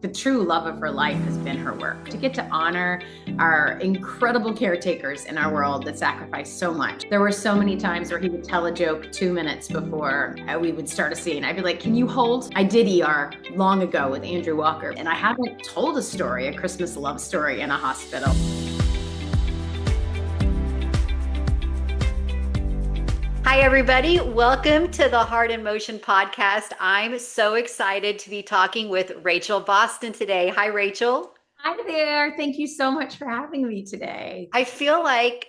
The true love of her life has been her work. To get to honor our incredible caretakers in our world that sacrifice so much. There were so many times where he would tell a joke 2 minutes before we would start a scene. I'd be like, can you hold? I did ER long ago with Andrew Walker, and I haven't told a story, a Christmas love story in a hospital. Hi, everybody. Welcome to the Heart in Motion podcast. I'm so excited to be talking with Rachel Boston today. Hi, Rachel. Hi there. Thank you so much for having me today. I feel like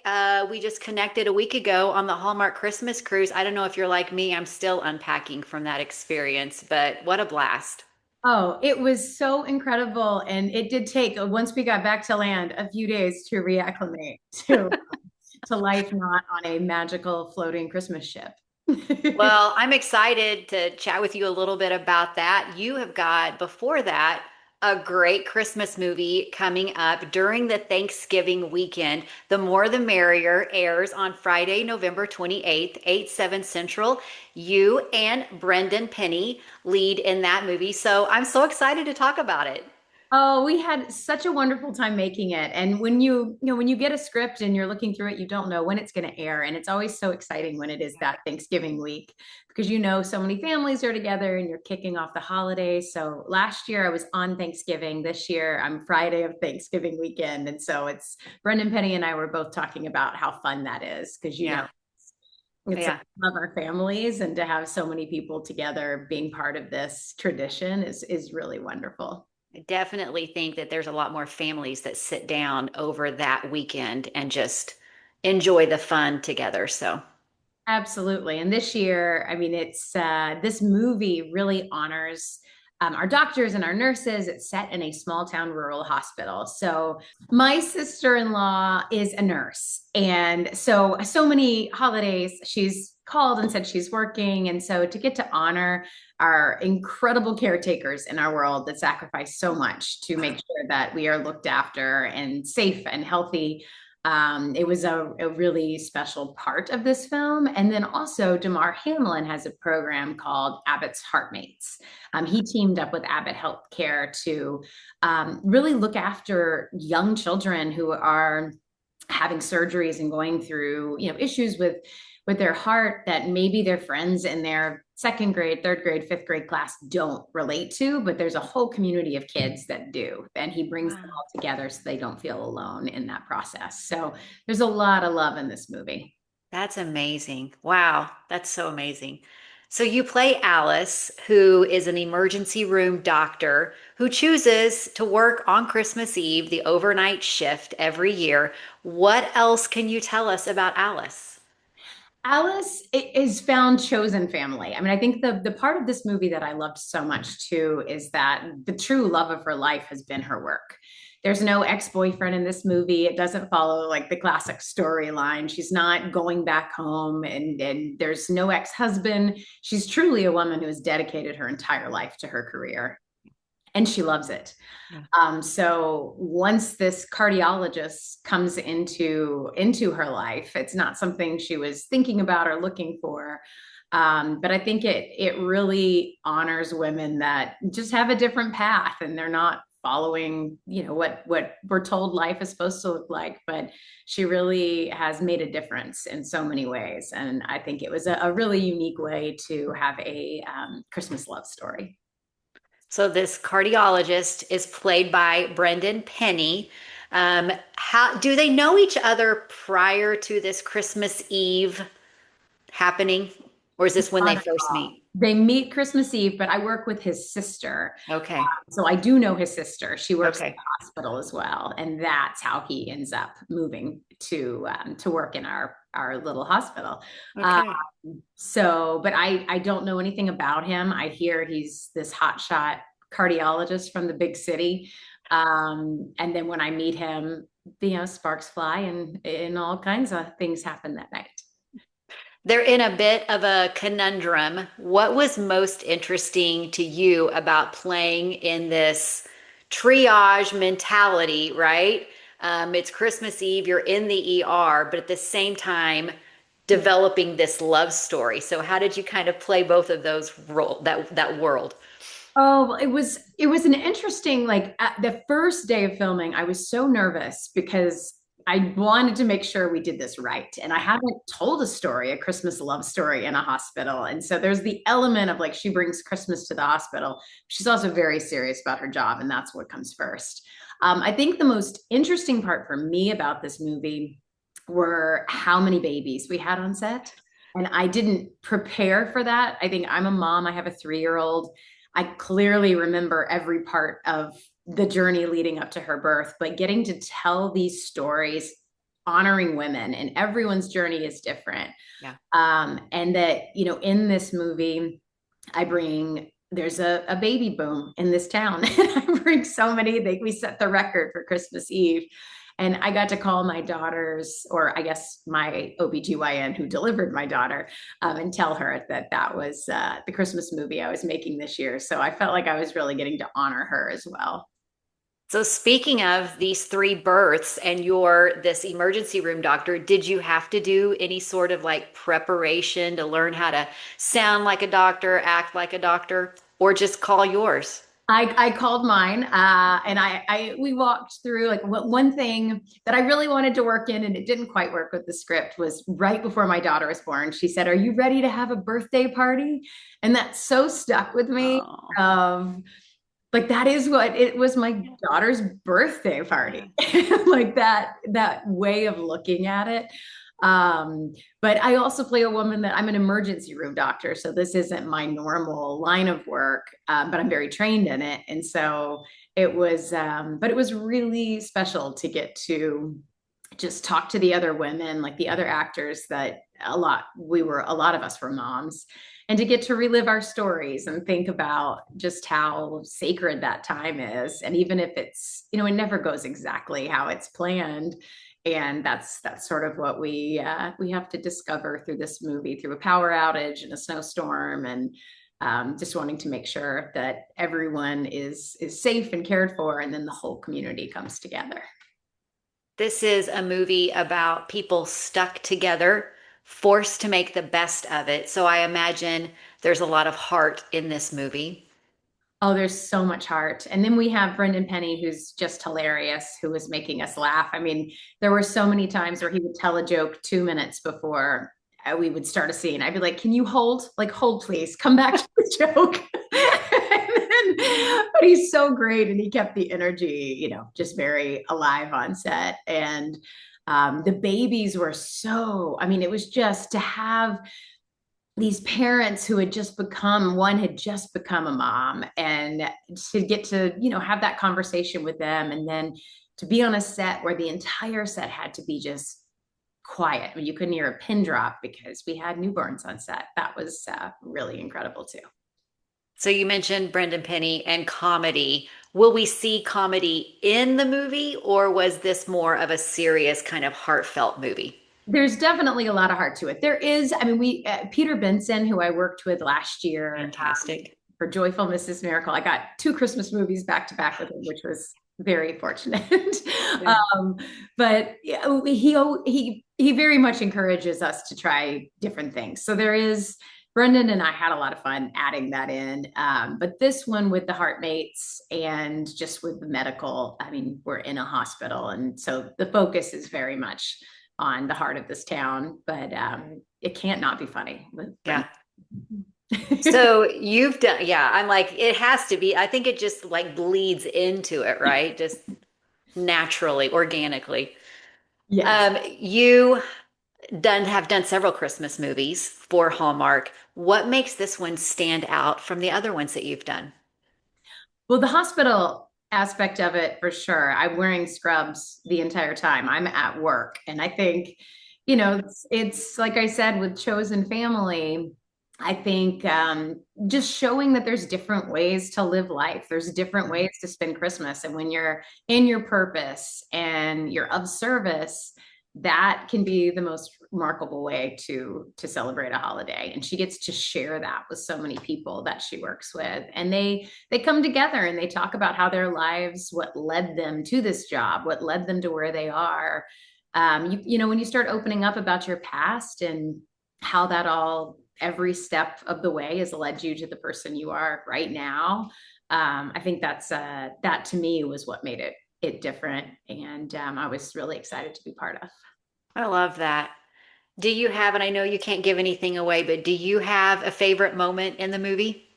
we just connected a week ago on the Hallmark Christmas Cruise. I don't know if you're like me, I'm still unpacking from that experience, but what a blast. Oh, it was so incredible. And it did take, once we got back to land, a few days to reacclimate to life not on a magical floating Christmas ship. Well, I'm excited to chat with you a little bit about that. You have got, before that, a great Christmas movie coming up during the Thanksgiving weekend. The More the Merrier airs on Friday, November 28th, 8, 7 Central. You and Brendan Penny lead in that movie. So I'm so excited to talk about it. Oh, we had such a wonderful time making it. And when you get a script and you're looking through it, you don't know when it's going to air. And it's always so exciting when it is that Thanksgiving week because so many families are together and you're kicking off the holidays. So last year I was on Thanksgiving. This year I'm Friday of Thanksgiving weekend. And so it's Brendan Penny and I were both talking about how fun that is because Yeah. it's Yeah. love our families and to have so many people together being part of this tradition is really wonderful. I definitely think that there's a lot more families that sit down over that weekend and just enjoy the fun together. So, Absolutely. And this year, I mean, it's this movie really honors our doctors and our nurses. It's set in a small town rural hospital. So my sister-in-law is a nurse. And so many holidays she's called and said she's working. And so to get to honor our incredible caretakers in our world that sacrifice so much to make sure that we are looked after and safe and healthy, it was a really special part of this film. And then also, Damar Hamlin has a program called Abbott's Heartmates. He teamed up with Abbott Healthcare to really look after young children who are having surgeries and going through, issues with their heart that maybe their friends in their second grade, third grade, fifth grade class don't relate to, but there's a whole community of kids that do. And he brings them wow. all together so they don't feel alone in that process. So there's a lot of love in this movie. That's amazing. Wow, that's so amazing. So you play Alice, who is an emergency room doctor who chooses to work on Christmas Eve, the overnight shift every year. What else can you tell us about Alice? Alice is found chosen family. I mean, I think the part of this movie that I loved so much too is that the true love of her life has been her work. There's no ex-boyfriend in this movie. It doesn't follow like the classic storyline. She's not going back home and there's no ex-husband. She's truly a woman who has dedicated her entire life to her career and she loves it. Yeah. So once this cardiologist comes into her life, it's not something she was thinking about or looking for. But I think it really honors women that just have a different path and they're not following, what we're told life is supposed to look like. But she really has made a difference in so many ways, and I think it was a really unique way to have a Christmas love story. So this cardiologist is played by Brendan Penny. How do they know each other prior to this Christmas Eve happening, or is this when they first meet? They meet Christmas Eve, but I work with his sister. Okay. So I do know his sister. She works in the Okay. hospital as well. And that's how he ends up moving to work in our little hospital. Um, Okay. but I don't know anything about him. I hear he's this hotshot cardiologist from the big city. And then when I meet him, sparks fly and all kinds of things happen that night. They're in a bit of a conundrum. What was most interesting to you about playing in this triage mentality, right? It's Christmas Eve, you're in the ER, but at the same time, developing this love story. So how did you kind of play both of those that world? Oh, well, it was an interesting, like the first day of filming, I was so nervous because I wanted to make sure we did this right. And I haven't told a Christmas love story in a hospital. And so there's the element of like she brings Christmas to the hospital. She's also very serious about her job, and that's what comes first. I think the most interesting part for me about this movie were how many babies we had on set. And I didn't prepare for that. I think I'm a mom, I have a 3 year old. I clearly remember every part of the journey leading up to her birth, but getting to tell these stories, honoring women, and everyone's journey is different. Yeah. And that, in this movie, there's a baby boom in this town. I bring so many, we set the record for Christmas Eve. And I got to call my daughters, or I guess my OBGYN who delivered my daughter, and tell her that that was the Christmas movie I was making this year. So I felt like I was really getting to honor her as well. So speaking of these three births and you're this emergency room doctor, did you have to do any sort of like preparation to learn how to sound like a doctor, act like a doctor, or just call yours? I called mine, and we walked through like one thing that I really wanted to work in, and it didn't quite work with the script. Was right before my daughter was born. She said, "Are you ready to have a birthday party?" And that so stuck with me. Oh, Of like that is what it was, my daughter's birthday yeah. party. Like that way of looking at it. But I also play a woman that I'm an emergency room doctor, so this isn't my normal line of work, but I'm very trained in it. And so but it was really special to get to just talk to the other women, like the other actors that a lot of us were moms, and to get to relive our stories and think about just how sacred that time is. And even if it never goes exactly how it's planned. And that's sort of what we have to discover through this movie, through a power outage and a snowstorm, and just wanting to make sure that everyone is safe and cared for, and then the whole community comes together. This is a movie about people stuck together, forced to make the best of it. So I imagine there's a lot of heart in this movie. Oh, there's so much heart. And then we have Brendan Penny, who's just hilarious, who was making us laugh. I mean, there were so many times where he would tell a joke 2 minutes before we would start a scene. I'd be like, "Can you hold? Like, hold, please. Come back to the joke." But he's so great, and he kept the energy, just very alive on set. And the babies were I mean, it was just to have these parents who one had just become a mom, and to get to have that conversation with them, and then to be on a set where the entire set had to be just quiet. I mean, you couldn't hear a pin drop because we had newborns on set. That was really incredible too. So you mentioned Brendan Penny and comedy. Will we see comedy in the movie, or was this more of a serious kind of heartfelt movie? There's definitely a lot of heart to it. There is, I mean, Peter Benson, who I worked with last year, Fantastic. for Joyful Mrs. Miracle. I got 2 Christmas movies back to back with him, which was very fortunate. Yeah. But yeah, he very much encourages us to try different things. So there is Brendan and I had a lot of fun adding that in. But this one with the heartmates and just with the medical, I mean, we're in a hospital, and so the focus is very much on the heart of this town. But it can't not be funny with Yeah. Brendan. So you've done, yeah, I'm like, it has to be. I think it just like bleeds into it, right? Just naturally, organically. Yes. You have done several Christmas movies for Hallmark. What makes this one stand out from the other ones that you've done? Well, the hospital aspect of it, for sure. I'm wearing scrubs the entire time. I'm at work. And I think, it's like I said with Chosen Family, I think just showing that there's different ways to live life. There's different ways to spend Christmas. And when you're in your purpose and you're of service, that can be the most remarkable way to celebrate a holiday. And she gets to share that with so many people that she works with. And they come together and they talk about how their lives, what led them to this job, what led them to where they are. When you start opening up about your past and how that all every step of the way has led you to the person you are right now. I think that to me was what made it different, and I was really excited to be part of. I love that. Do you have, and I know you can't give anything away, but do you have a favorite moment in the movie?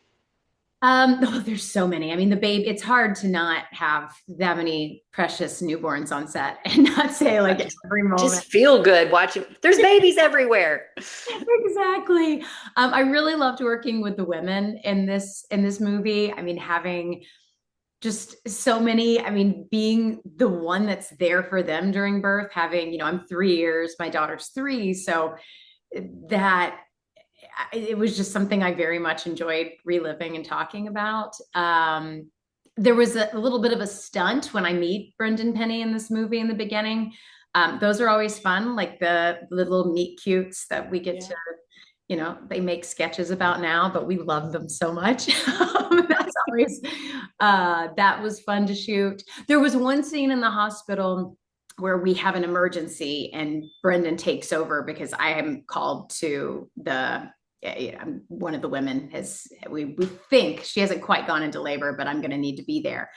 Oh, there's so many. I mean, the babe, it's hard to not have that many precious newborns on set and not say I like every moment. just feel good watching. There's babies everywhere. Exactly. I really loved working with the women in this movie. I mean, having just so many, I mean, being the one that's there for them during birth, having, I'm 3 years, my daughter's 3. So that it was just something I very much enjoyed reliving and talking about. There was a little bit of a stunt when I meet Brendan Penny in this movie in the beginning. Those are always fun, like the little meet cutes that we get to, they make sketches about now, but we love them so much. That's always, that was fun to shoot. There was one scene in the hospital where we have an emergency and Brendan takes over because I am called to one of the women we think she hasn't quite gone into labor, but I'm going to need to be there.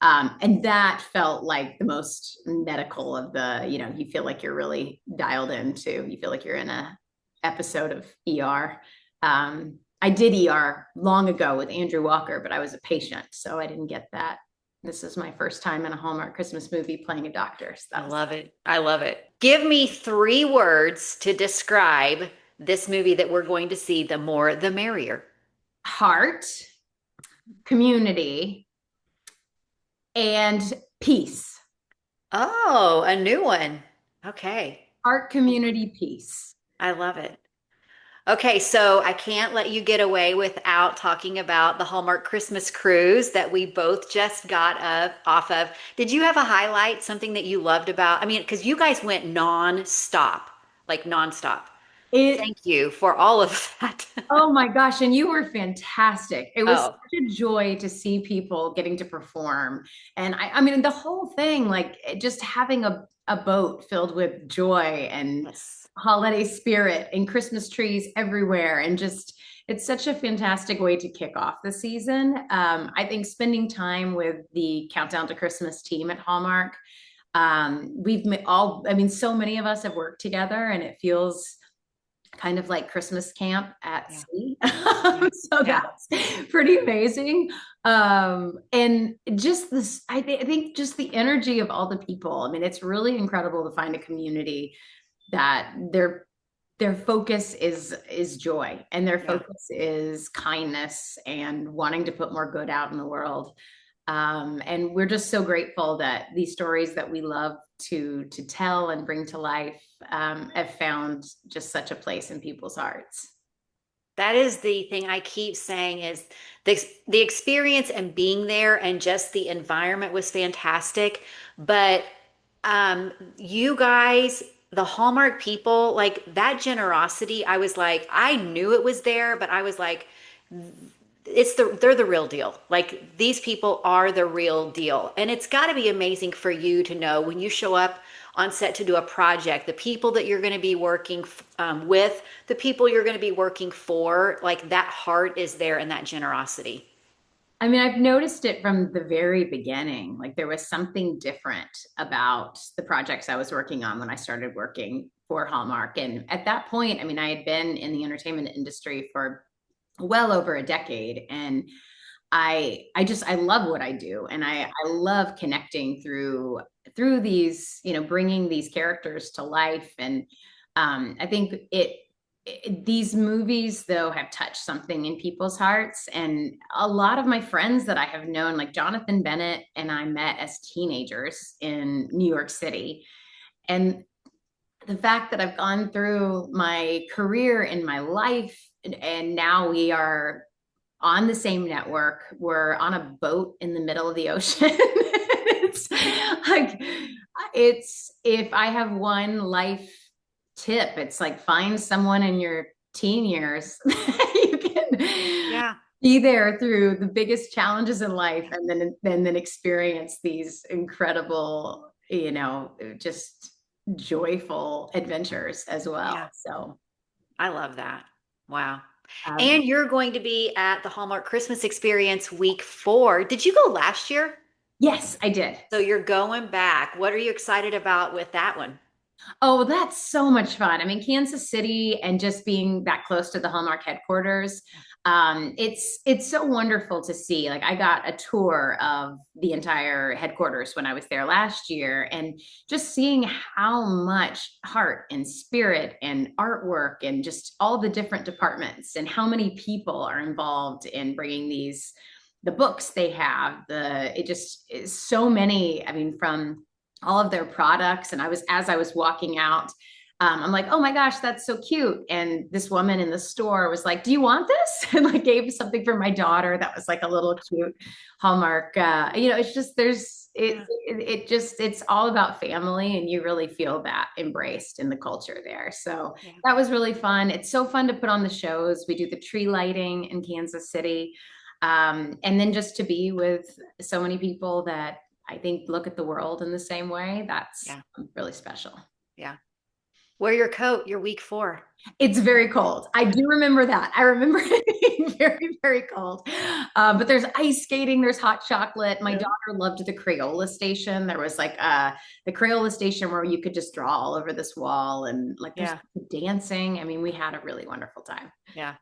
And that felt like the most medical of you feel like you're really dialed into, you feel like you're in a episode of ER. I did ER long ago with Andrew Walker, but I was a patient, so I didn't get that. This is my first time in a Hallmark Christmas movie playing a doctor. So I love it. I love it. Give me 3 words to describe this movie that we're going to see. The more, the merrier. heart, community, and peace. Oh, a new one. Okay. Heart, community, peace. I love it. Okay, so I can't let you get away without talking about the Hallmark Christmas Cruise that we both just got off of. Did you have a highlight, something that you loved about? I mean, because you guys went non-stop, like non-stop. It Thank you for all of that. Oh my gosh, and you were fantastic. It was Oh, such a joy to see people getting to perform. And I mean, the whole thing, like just having a boat filled with joy and yes. holiday spirit and Christmas trees everywhere. And just, it's such a fantastic way to kick off the season. I think spending time with the Countdown to Christmas team at Hallmark, I mean, so many of us have worked together and it feels kind of like Christmas camp at Yeah. sea. Yeah. So Yeah. that's pretty amazing. And just this, I think just the energy of all the people. I mean, it's really incredible to find a community that their focus is joy and their Yeah. focus is kindness and wanting to put more good out in the world. And we're just so grateful that these stories that we love to tell and bring to life have found just such a place in people's hearts. That is the thing I keep saying is the experience and being there and just the environment was fantastic. But you guys, the Hallmark people, like that generosity, I was like, I knew it was there, but I was like, they're the real deal. Like these people are the real deal. And it's got to be amazing for you to know when you show up on set to do a project, the people that you're going to be working with, the people you're going to be working for, like that heart is there and that generosity. I mean, I've noticed it from the very beginning. Like there was something different about the projects I was working on when I started working for Hallmark. And at that point, I mean, I had been in the entertainment industry for well over a decade. And I love what I do. And I love connecting through these, bringing these characters to life. And I think these movies though have touched something in people's hearts, and a lot of my friends that I have known, like Jonathan Bennett and I met as teenagers in New York City, and the fact that I've gone through my career in my life, and now we are on the same network, we're on a boat in the middle of the ocean. It's like, if I have one life tip, it's like find someone in your teen years you can Yeah. be there through the biggest challenges in life, and then experience these incredible, just joyful adventures as well. Yeah. So I love that. Wow. Um, And you're going to be at the Hallmark Christmas Experience week 4. Did you go last year? yes, I did. So you're going back. What are you excited about with that one? Oh, that's so much fun. I mean, Kansas City and just being that close to the Hallmark headquarters, it's so wonderful to see. Like I got a tour of the entire headquarters when I was there last year, and just seeing how much heart and spirit and artwork and just all the different departments and how many people are involved in bringing the books they have. It just is so many. I mean, from all of their products. And as I was walking out, I'm like, oh my gosh, that's so cute. And this woman in the store was like, do you want this? And like gave something for my daughter that was like a little cute Hallmark. It's just, it's all about family, and you really feel that embraced in the culture there. So Yeah. that was really fun. It's so fun to put on the shows. We do the tree lighting in Kansas City. And then just to be with so many people that I think look at the world in the same way, that's Yeah. really special. Yeah. Wear your coat. You're week 4. It's very cold. I do remember that. I remember it being very, very cold. But there's ice skating, there's hot chocolate. My daughter loved the Crayola station. There was like the Crayola station where you could just draw all over this wall, and like there's Yeah. dancing. I mean, we had a really wonderful time. Yeah.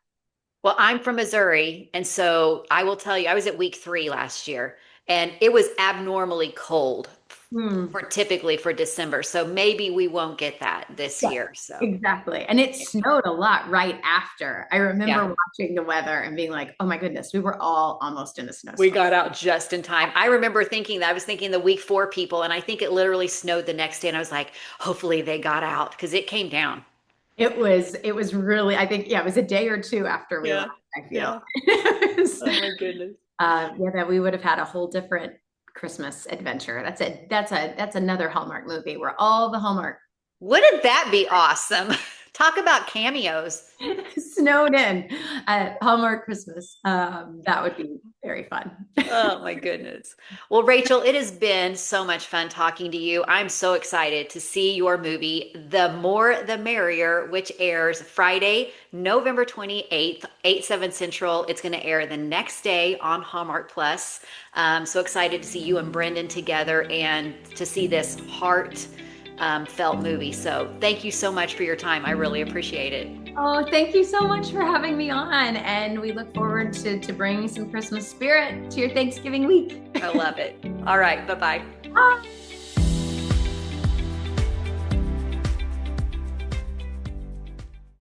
Well, I'm from Missouri, and so I will tell you, I was at week 3 last year, and it was abnormally cold Hmm. for typically for December. So maybe we won't get that this Yeah, year. So exactly. And it snowed a lot right after. I remember yeah, watching the weather and being like, oh my goodness, we were all almost in a we snowstorm. got out just in time. I remember thinking that I was thinking the week 4 people, and I think it literally snowed the next day, and I was like, hopefully they got out because it came down. It was really, I think, yeah, it was a day or two after we left, Yeah. I feel. Yeah. It was, Oh my goodness. yeah, that we would have had a whole different Christmas adventure. That's another Hallmark movie where all the Hallmark Wouldn't that be awesome? Talk about cameos. snowed in at Hallmark Christmas. That would be very fun. Oh my goodness. Well, Rachel, it has been so much fun talking to you. I'm so excited to see your movie, The More the Merrier, which airs Friday, November 28th, 8, 7 Central. It's going to air the next day on Hallmark Plus. So excited to see you and Brendan together and to see this heart felt movie. So thank you so much for your time. I really appreciate it. Oh, thank you so much for having me on. And we look forward to bringing some Christmas spirit to your Thanksgiving week. I love it. All right. Bye bye. Bye.